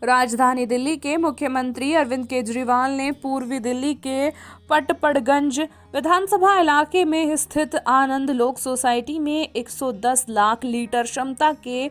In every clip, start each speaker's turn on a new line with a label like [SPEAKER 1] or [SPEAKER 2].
[SPEAKER 1] राजधानी दिल्ली के मुख्यमंत्री अरविंद केजरीवाल ने पूर्वी दिल्ली के पटपड़गंज विधानसभा इलाके में स्थित आनंद लोक सोसाइटी में 110 लाख लीटर क्षमता के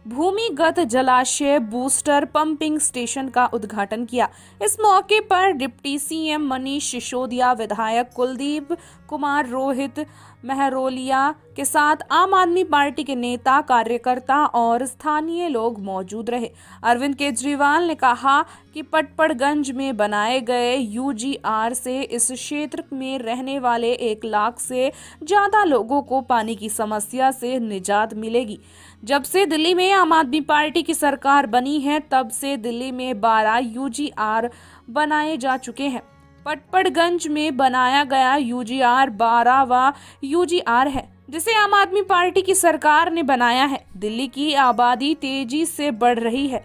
[SPEAKER 1] भूमिगत जलाशय बूस्टर पंपिंग स्टेशन का उद्घाटन किया। इस मौके पर डिप्टी सीएम मनीष सिसोदिया, विधायक कुलदीप कुमार, रोहित महरोलिया के साथ आम आदमी पार्टी के नेता, कार्यकर्ता और स्थानीय लोग मौजूद रहे। अरविंद केजरीवाल ने कहा कि पटपड़गंज में बनाए गए यूजीआर से इस क्षेत्र में रहने वाले 1 लाख से ज्यादा लोगों को पानी की समस्या से निजात मिलेगी। जब से दिल्ली में आम आदमी पार्टी की सरकार बनी है, तब से दिल्ली में 12 यूजीआर बनाए जा चुके हैं। पटपड़गंज में बनाया गया यूजीआर 12वां यूजीआर है, जिसे आम आदमी पार्टी की सरकार ने बनाया है। दिल्ली की आबादी तेजी से बढ़ रही है।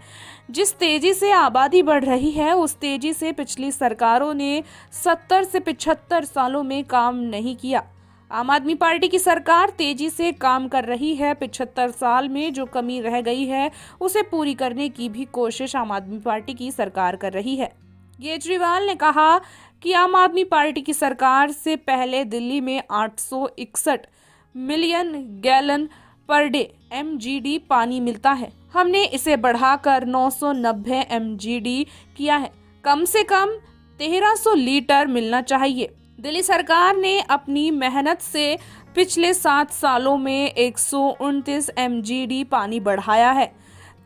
[SPEAKER 1] जिस तेजी से आबादी बढ़ रही है, उस तेजी से पिछली सरकारों ने 70 से 75 सालों में काम नहीं किया। आम आदमी पार्टी की सरकार तेजी से काम कर रही है। 75 साल में जो कमी रह गई है, उसे पूरी करने की भी कोशिश आम आदमी पार्टी की सरकार कर रही है। केजरीवाल ने कहा कि आम आदमी पार्टी की सरकार से पहले दिल्ली में 861 million gallon per day (MGD) पानी मिलता है। हमने इसे बढ़ाकर 990 MGD किया है। कम से कम 1300 लीटर मिलना चाहिए। दिल्ली सरकार ने अपनी मेहनत से पिछले 7 सालों में 129 MGD पानी बढ़ाया है।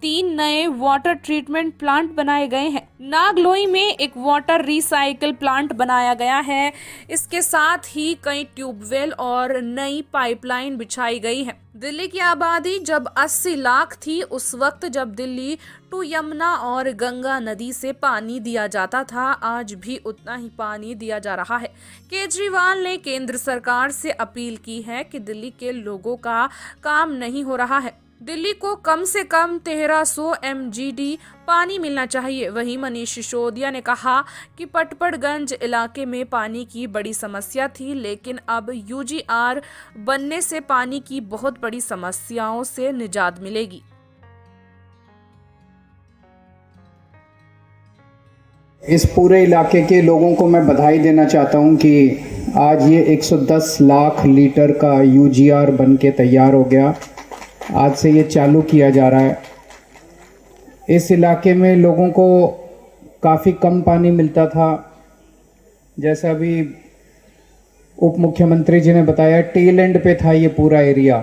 [SPEAKER 1] 3 नए वाटर ट्रीटमेंट प्लांट बनाए गए हैं। नागलोई में एक वाटर रिसाइकल प्लांट बनाया गया है। इसके साथ ही कई ट्यूबवेल और नई पाइपलाइन बिछाई गई है। दिल्ली की आबादी जब 80 लाख थी, उस वक्त जब दिल्ली टू यमुना और गंगा नदी से पानी दिया जाता था, आज भी उतना ही पानी दिया जा रहा है। केजरीवाल ने केंद्र सरकार से अपील की है कि दिल्ली के लोगों का काम नहीं हो रहा है। दिल्ली को कम से कम 1300 MGD पानी मिलना चाहिए। वहीं मनीष सिसोदिया ने कहा कि पटपड़गंज इलाके में पानी की बड़ी समस्या थी, लेकिन अब यूजीआर बनने से पानी की बहुत बड़ी समस्याओं से निजात मिलेगी।
[SPEAKER 2] इस पूरे इलाके के लोगों को मैं बधाई देना चाहता हूं कि आज ये 110 लाख लीटर का यूजीआर बन के तैयार हो गया। आज से ये चालू किया जा रहा है। इस इलाके में लोगों को काफ़ी कम पानी मिलता था। जैसा अभी उप मुख्यमंत्री जी ने बताया, टेल एंड पे था ये पूरा एरिया।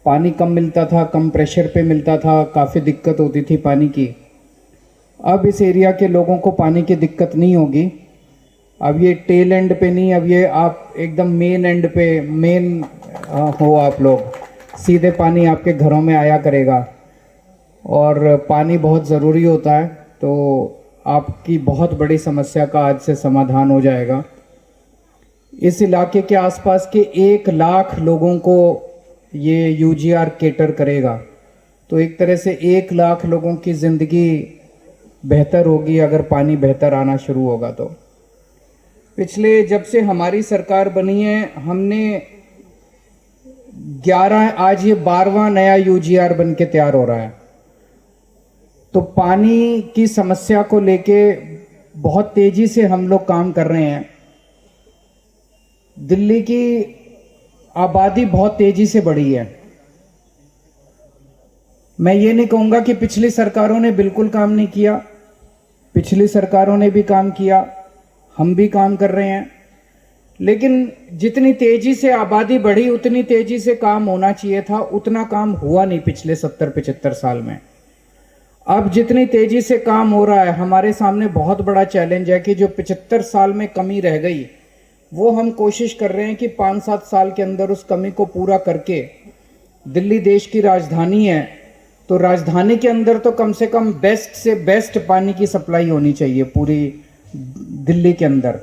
[SPEAKER 2] पानी कम मिलता था, कम प्रेशर पे मिलता था, काफ़ी दिक्कत होती थी पानी की। अब इस एरिया के लोगों को पानी की दिक्कत नहीं होगी। अब ये टेल एंड पे नहीं, अब ये आप एकदम मेन एंड पे हो आप लोग। सीधे पानी आपके घरों में आया करेगा और पानी बहुत ज़रूरी होता है, तो आपकी बहुत बड़ी समस्या का आज से समाधान हो जाएगा। इस इलाके के आसपास के 1 लाख लोगों को ये यूजीआर केटर करेगा, तो एक तरह से 1 लाख लोगों की ज़िंदगी बेहतर होगी अगर पानी बेहतर आना शुरू होगा। तो पिछले जब से हमारी सरकार बनी है, हमने 11 आज ये 12वां नया यूजीआर बन के तैयार हो रहा है। तो पानी की समस्या को लेके बहुत तेजी से हम लोग काम कर रहे हैं। दिल्ली की आबादी बहुत तेजी से बढ़ी है। मैं ये नहीं कहूँगा कि पिछली सरकारों ने बिल्कुल काम नहीं किया। पिछली सरकारों ने भी काम किया, हम भी काम कर रहे हैं, लेकिन जितनी तेजी से आबादी बढ़ी, उतनी तेजी से काम होना चाहिए था, उतना काम हुआ नहीं पिछले 70-75 साल में। अब जितनी तेजी से काम हो रहा है, हमारे सामने बहुत बड़ा चैलेंज है कि जो 75 साल में कमी रह गई, वो हम कोशिश कर रहे हैं कि 5-7 साल के अंदर उस कमी को पूरा करके, दिल्ली देश की राजधानी है, तो राजधानी के अंदर तो कम से कम बेस्ट से बेस्ट पानी की सप्लाई होनी चाहिए पूरी दिल्ली के अंदर।